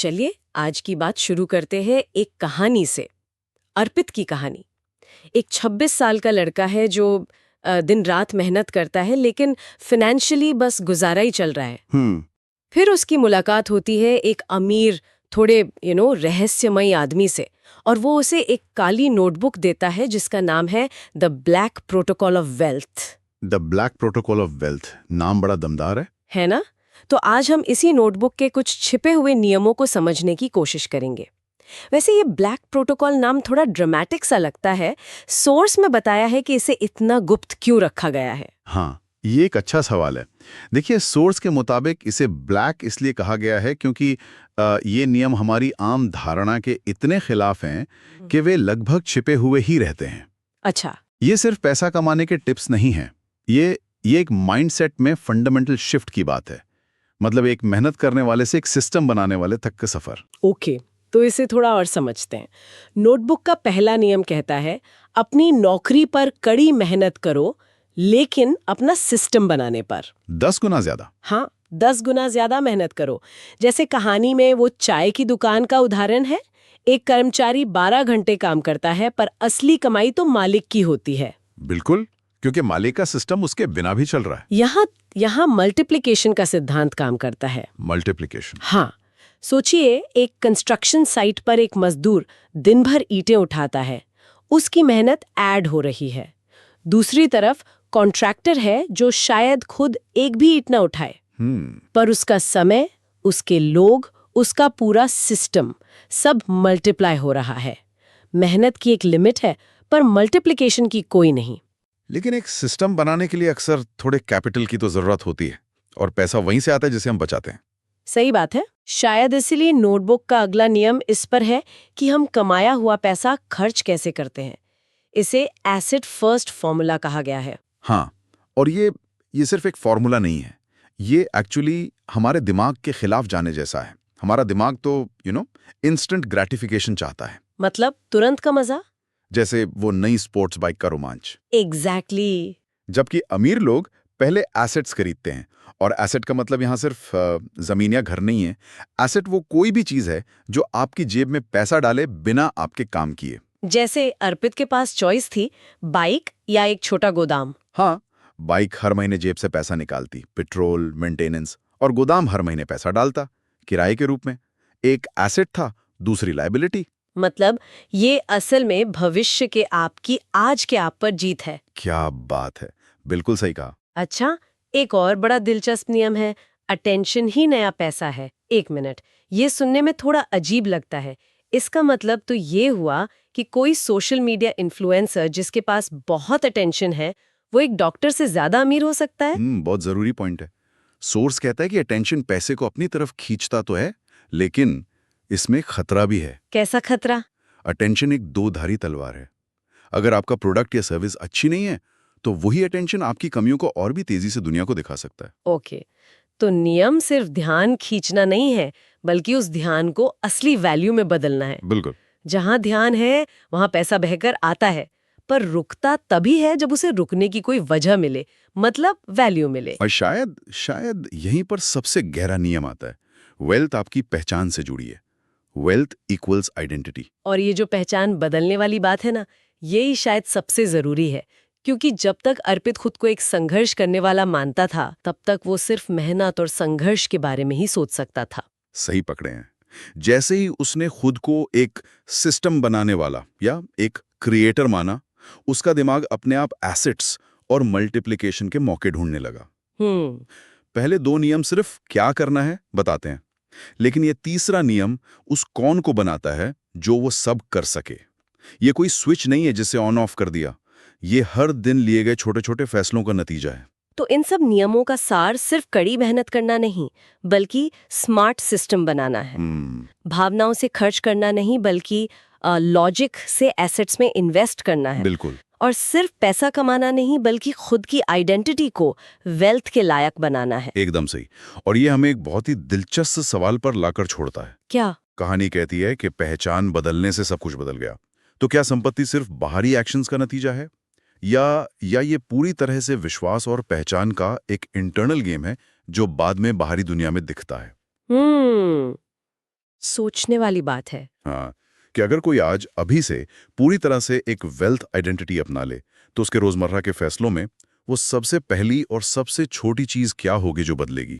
चलिए आज की बात शुरू करते हैं एक कहानी से। अर्पित की कहानी। एक 26 साल का लड़का है जो दिन रात मेहनत करता है लेकिन फाइनेंशियली बस गुजारा ही चल रहा है। फिर उसकी मुलाकात होती है एक अमीर थोड़े रहस्यमयी आदमी से और वो उसे एक काली नोटबुक देता है जिसका नाम है the black protocol of wealth. The black protocol of wealth, नाम बड़ा दमदार है ना? तो आज हम इसी नोटबुक के कुछ छिपे हुए नियमों को समझने की कोशिश करेंगे। वैसे ये ब्लैक प्रोटोकॉल नाम थोड़ा ड्रामेटिक सा लगता है। सोर्स में बताया है कि इसे इतना गुप्त क्यों रखा गया है? हाँ, ये एक अच्छा सवाल है। देखिए, सोर्स के मुताबिक इसे ब्लैक इसलिए कहा गया है क्योंकि ये नियम हमारी आम धारणा के इतने खिलाफ हैं कि वे लगभग छिपे हुए ही रहते हैं। अच्छा। ये सिर्फ पैसा कमाने के टिप्स नहीं हैं। ये एक माइंडसेट में फंडामेंटल शिफ्ट की बात है। मतलब एक मेहनत करने वाले से एक सिस्टम बनाने वाले तक का सफर। ओके, तो इसे थोड़ा और समझते हैं। नोटबुक का पहला नियम कहता है अपनी नौकरी पर कड़ी मेहनत करो लेकिन अपना सिस्टम बनाने पर 10 गुना ज्यादा। हाँ, 10 गुना ज्यादा मेहनत करो। जैसे कहानी में वो चाय की दुकान का उदाहरण है। एक कर्मचारी 12 घंटे काम करता है पर असली कमाई तो मालिक की होती है। बिल्कुल, क्योंकि मालिक का सिस्टम उसके बिना भी चल रहा है। यहाँ मल्टीप्लिकेशन का सिद्धांत काम करता है। मल्टीप्लिकेशन। हाँ, सोचिए एक कंस्ट्रक्शन साइट पर एक मजदूर दिन भर ईंटें उठाता है, उसकी मेहनत ऐड हो रही है। दूसरी तरफ कॉन्ट्रैक्टर है जो शायद खुद एक भी ईंट न उठाए, पर उसका समय, उसके लोग, उसका पूरा सिस्टम सब मल्टीप्लाई हो रहा है। मेहनत की एक लिमिट है पर मल्टीप्लिकेशन की कोई नहीं। लेकिन एक सिस्टम बनाने के लिए अक्सर थोड़े कैपिटल की तो जरूरत होती है और पैसा वहीं से आता है जिसे हम बचाते हैं। सही बात है। शायद इसीलिए नोटबुक का अगला नियम इस पर है कि हम कमाया हुआ पैसा खर्च कैसे करते हैं। इसे एसेट फर्स्ट फॉर्मूला कहा गया है। हाँ, और ये सिर्फ एक फॉर्मूला नहीं है। ये एक्चुअली हमारे दिमाग के खिलाफ जाने जैसा है। हमारा दिमाग तो इंस्टेंट ग्रेटिफिकेशन चाहता है। मतलब तुरंत का मजा। जैसे वो नई स्पोर्ट्स बाइक का रोमांच। एग्जैक्टली। जबकि अमीर लोग पहले एसेट्स खरीदते हैं। और एसेट का मतलब यहाँ सिर्फ जमीन या घर नहीं है। एसेट वो कोई भी चीज है जो आपकी जेब में पैसा डाले बिना आपके काम किए। जैसे अर्पित के पास चॉइस थी, बाइक या एक छोटा गोदाम। हाँ, बाइक हर महीने जेब से पैसा निकालती, पेट्रोल, मेंटेनेंस, और गोदाम हर महीने पैसा डालता किराए के रूप में। एक एसेट था, दूसरी लायबिलिटी। मतलब ये असल में भविष्य के आपकी आज के आप पर जीत है। क्या बात है, बिल्कुल सही कहा। अच्छा, एक और बड़ा दिलचस्प नियम है, अटेंशन ही नया पैसा है। एक मिनट, ये सुनने में थोड़ा अजीब लगता है। इसका मतलब तो ये हुआ कि कोई सोशल मीडिया इन्फ्लुएंसर जिसके पास बहुत अटेंशन है वो एक डॉक्टर से ज्यादा अमीर हो सकता है। बहुत जरूरी पॉइंट है। सोर्स कहता है कि अटेंशन पैसे को अपनी तरफ खींचता तो है, लेकिन इसमें खतरा भी है। कैसा खतरा? अटेंशन एक दो-धारी तलवार है। अगर आपका प्रोडक्ट या सर्विस अच्छी नहीं है तो वही अटेंशन आपकी कमियों को और भी तेजी से दुनिया को दिखा सकता है। ओके, तो नियम सिर्फ ध्यान खींचना नहीं है बल्कि उस ध्यान को असली वैल्यू में बदलना है। बिल्कुल। जहां ध्यान है वहां पैसा बहकर आता है, पर रुकता तभी है जब उसे रुकने की कोई वजह मिले, मतलब वैल्यू मिले। और शायद यहीं पर सबसे गहरा नियम आता है। वेल्थ आपकी पहचान से जुड़ी है। Wealth equals identity. और ये जो पहचान बदलने वाली बात है ना, यही शायद सबसे जरूरी है, क्योंकि जब तक अर्पित खुद को एक संघर्ष करने वाला मानता था तब तक वो सिर्फ मेहनत और संघर्ष के बारे में ही सोच सकता था। सही पकड़े हैं। जैसे ही उसने खुद को एक सिस्टम बनाने वाला या एक क्रिएटर माना, उसका दिमाग अपने आप एसेट्स और मल्टीप्लिकेशन के मौके ढूंढने लगा। पहले दो नियम सिर्फ क्या करना है बताते हैं, लेकिन ये तीसरा नियम उस कौन को बनाता है जो वो सब कर सके। ये कोई स्विच नहीं है जिसे ऑन ऑफ कर दिया। ये हर दिन लिए गए छोटे छोटे फैसलों का नतीजा है। तो इन सब नियमों का सार सिर्फ कड़ी मेहनत करना नहीं बल्कि स्मार्ट सिस्टम बनाना है। भावनाओं से खर्च करना नहीं बल्कि लॉजिक से एसेट्स में इन्वेस्ट करना है। बिल्कुल। और सिर्फ पैसा कमाना नहीं बल्कि खुद की आइडेंटिटी को वेल्थ के लायक बनाना है। एकदम सही। और ये हमें एक बहुत ही दिलचस्प सवाल पर लाकर छोड़ता है। क्या? कहानी कहती है कि पहचान बदलने से सब कुछ बदल गया। तो क्या संपत्ति सिर्फ बाहरी एक्शंस का नतीजा है, या ये पूरी तरह से विश्वास और पहचान का एक इंटरनल गेम है जो बाद में बाहरी दुनिया में दिखता है? सोचने वाली बात है। हाँ, कि अगर कोई आज अभी से पूरी तरह से एक वेल्थ आइडेंटिटी अपना ले, तो उसके रोजमर्रा के फैसलों में वो सबसे पहली और सबसे छोटी चीज क्या होगी जो बदलेगी?